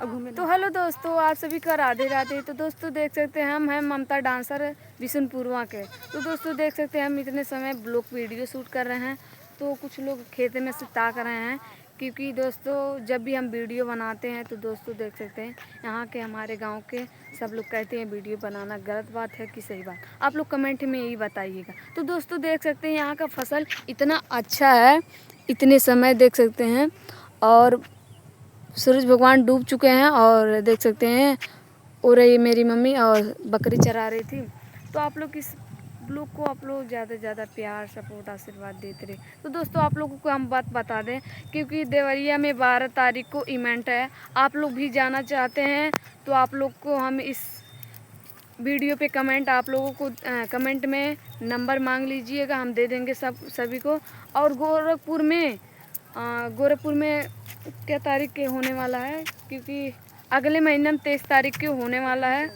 तो हेलो दोस्तों, आप सभी का राधे राधे। तो दोस्तों देख सकते हैं हम हैं ममता डांसर बिशुनपुरवा के। तो दोस्तों देख सकते हैं हम इतने समय ब्लॉग वीडियो शूट कर रहे हैं। तो कुछ लोग खेत में से ताक रहे हैं, क्योंकि दोस्तों जब भी हम वीडियो बनाते हैं तो दोस्तों देख सकते हैं यहाँ के हमारे गांव के सब लोग कहते हैं वीडियो बनाना गलत बात है कि सही बात, आप लोग कमेंट में यही बताइएगा। तो दोस्तों देख सकते हैं यहाँ का फसल इतना अच्छा है, इतने समय देख सकते हैं, और सूरज भगवान डूब चुके हैं। और देख सकते हैं और ये मेरी मम्मी और बकरी चरा रही थी। तो आप लोग इस ब्लॉग को आप लोग ज़्यादा से ज़्यादा प्यार सपोर्ट आशीर्वाद देते रहे। तो दोस्तों आप लोगों को हम बात बता दें, क्योंकि देवरिया में 12 तारीख को इवेंट है, आप लोग भी जाना चाहते हैं तो आप लोग को हम इस वीडियो पे कमेंट, आप लोगों को कमेंट में नंबर मांग लीजिएगा, हम दे देंगे सभी को। और गोरखपुर में क्या तारीख के होने वाला है, क्योंकि अगले महीने में 23 तारीख के होने वाला है।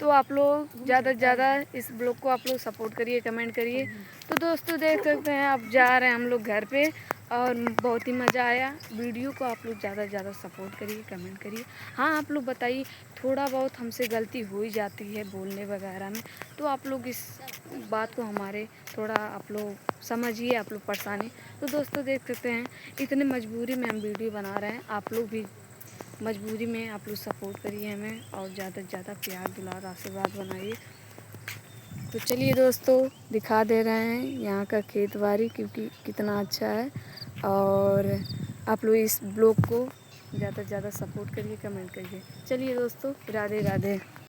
तो आप लोग ज़्यादा से ज़्यादा इस ब्लॉग को आप लोग सपोर्ट करिए, कमेंट करिए। तो दोस्तों देख सकते हैं अब जा रहे हैं हम लोग घर पे, और बहुत ही मज़ा आया। वीडियो को आप लोग ज़्यादा से ज़्यादा सपोर्ट करिए, कमेंट करिए। हाँ आप लोग बताइए, थोड़ा बहुत हमसे गलती हो ही जाती है बोलने वगैरह में, तो आप लोग इस बात को हमारे थोड़ा आप लोग समझिए, आप लोग परेशानी। तो दोस्तों देख सकते हैं इतने मजबूरी में हम वीडियो बना रहे हैं, आप लोग भी मजबूरी में आप लोग सपोर्ट करिए हमें, और ज़्यादा से ज़्यादा प्यार दुलार आशीर्वाद बनाइए। तो चलिए दोस्तों दिखा दे रहे हैं यहाँ का खेत बाड़ी, क्योंकि कितना अच्छा है। और आप लोग इस ब्लॉग को ज़्यादा से ज़्यादा सपोर्ट करिए, कमेंट करिए। चलिए दोस्तों, राधे राधे।